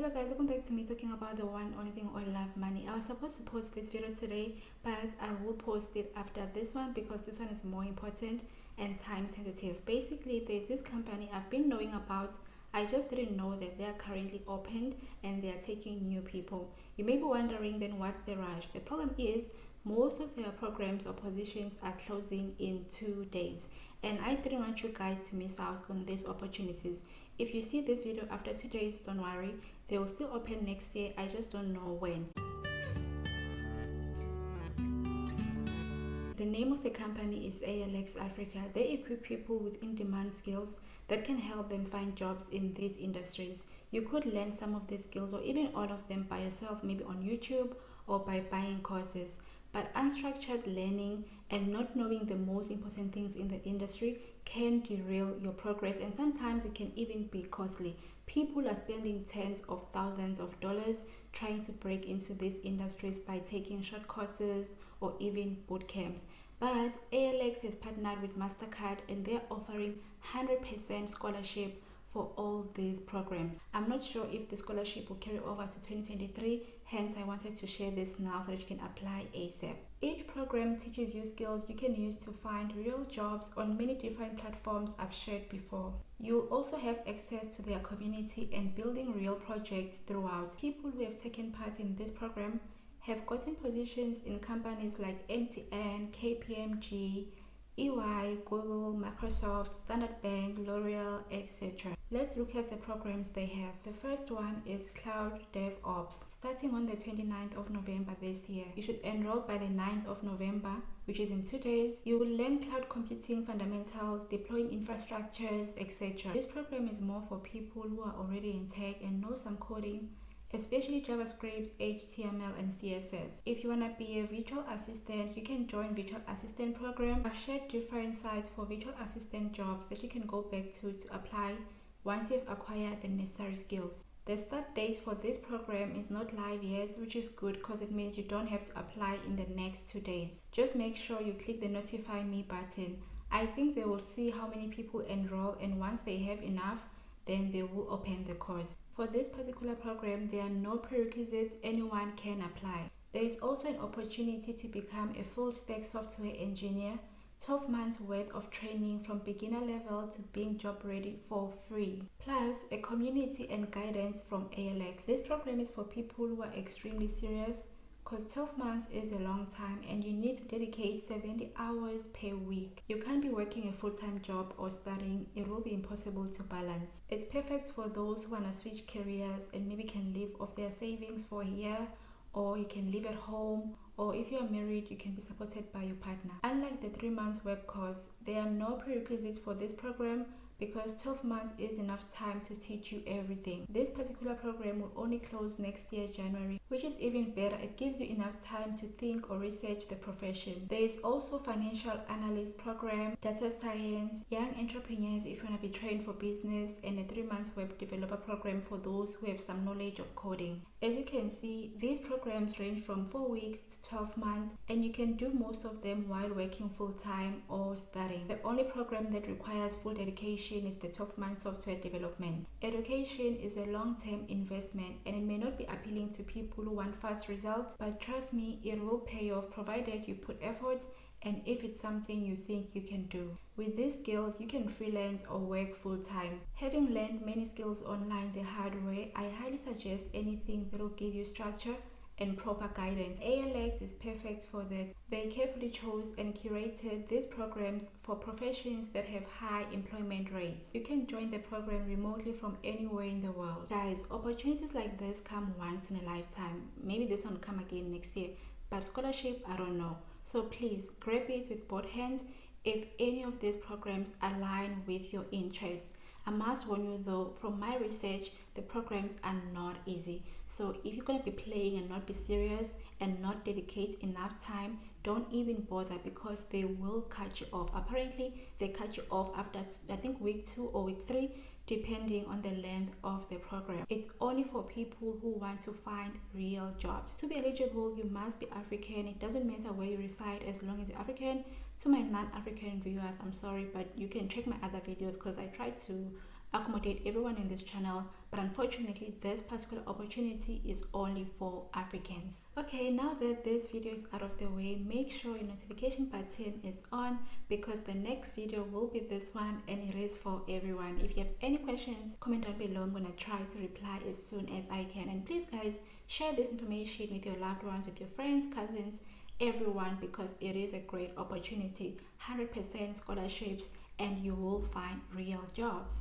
Hello guys, welcome back to me talking about the one only thing I love, money. I was supposed to post this video today, but I will post it after this one because this one is more important and time sensitive. Basically, there's this company I've been knowing about. I just didn't know that they are currently opened and they are taking new people. You may be wondering then what's the rush? The problem is most of their programs or positions are closing in 2 days, and I didn't want you guys to miss out on these opportunities. If you see this video after 2 days, don't worry, they will still open next year. I just don't know when. The name of the company is ALX Africa. They equip people with in-demand skills that can help them find jobs in these industries. You could learn some of these skills or even all of them by yourself, maybe on YouTube or by buying courses. But unstructured learning and not knowing the most important things in the industry can derail your progress, and sometimes it can even be costly. People are spending tens of thousands of dollars trying to break into these industries by taking short courses or even boot camps. But ALX has partnered with MasterCard and they're offering 100% scholarship for all these programs. I'm not sure if the scholarship will carry over to 2023, hence I wanted to share this now so that you can apply ASAP. Each program teaches you skills you can use to find real jobs on many different platforms I've shared before. You will also have access to their community and building real projects throughout. People who have taken part in this program have gotten positions in companies like MTN, KPMG, EY, Google, Microsoft, Standard Bank, L'Oreal, etc. Let's look at the programs they have. The first one is Cloud DevOps, starting on the 29th of November this year. You should enroll by the 9th of November, which is in 2 days. You will learn cloud computing fundamentals, deploying infrastructures, etc. This program is more for people who are already in tech and know some coding, especially JavaScript, HTML, and CSS. If you want to be a virtual assistant, you can join virtual assistant program. I've shared different sites for virtual assistant jobs that you can go back to apply once you've acquired the necessary skills. The start date for this program is not live yet, which is good because it means you don't have to apply in the next 2 days. Just make sure you click the notify me button. I think they will see how many people enroll, and once they have enough, then they will open the course. For this particular program, there are no prerequisites, anyone can apply. There is also an opportunity to become a full stack software engineer, 12 months worth of training from beginner level to being job ready for free, plus a community and guidance from ALX. This program is for people who are extremely serious because 12 months is a long time and you need to dedicate 70 hours per week. You can't be working a full-time job or studying. It will be impossible to balance. It's perfect for those who want to switch careers and maybe can live off their savings for a year, or you can live at home, or if you are married, you can be supported by your partner. Unlike the 3 months web course, there are no prerequisites for this program because 12 months is enough time to teach you everything. This particular program will only close next year, January, which is even better. It gives you enough time to think or research the profession. There is also financial analyst program, data science, young entrepreneurs if you want to be trained for business, and a 3 months web developer program for those who have some knowledge of coding. As you can see, these programs range from 4 weeks to 12 months, and you can do most of them while working full-time or studying. The only program that requires full dedication is the 12-month software development. Education is a long-term investment and it may not be appealing to people who want fast results, but trust me, it will pay off provided you put effort and if it's something you think you can do. With these skills, you can freelance or work full-time. Having learned many skills online the hard way, I highly suggest anything that will give you structure and proper guidance. ALX is perfect for that. They carefully chose and curated these programs for professions that have high employment rates. You can join the program remotely from anywhere in the world. Guys, opportunities like this come once in a lifetime. Maybe this one will come again next year, but scholarship, I don't know. So please grab it with both hands if any of these programs align with your interests. I must warn you though, from my research, the programs are not easy. So if you're going to be playing and not be serious and not dedicate enough time, don't even bother because they will cut you off. Apparently, they cut you off after, I think, week 2 or week 3, depending on the length of the program. It's only for people who want to find real jobs. To be eligible, you must be African. It doesn't matter where you reside as long as you're African. To my non-African viewers, I'm sorry, but you can check my other videos because I try to accommodate everyone in this channel, but unfortunately this particular opportunity is only for Africans. Okay, now that this video is out of the way, make sure your notification button is on, because the next video will be this one and it is for everyone. If you have any questions, comment down below. I'm gonna try to reply as soon as I can. And please guys, share this information with your loved ones, with your friends, cousins, everyone, because it is a great opportunity. 100% scholarships and you will find real jobs.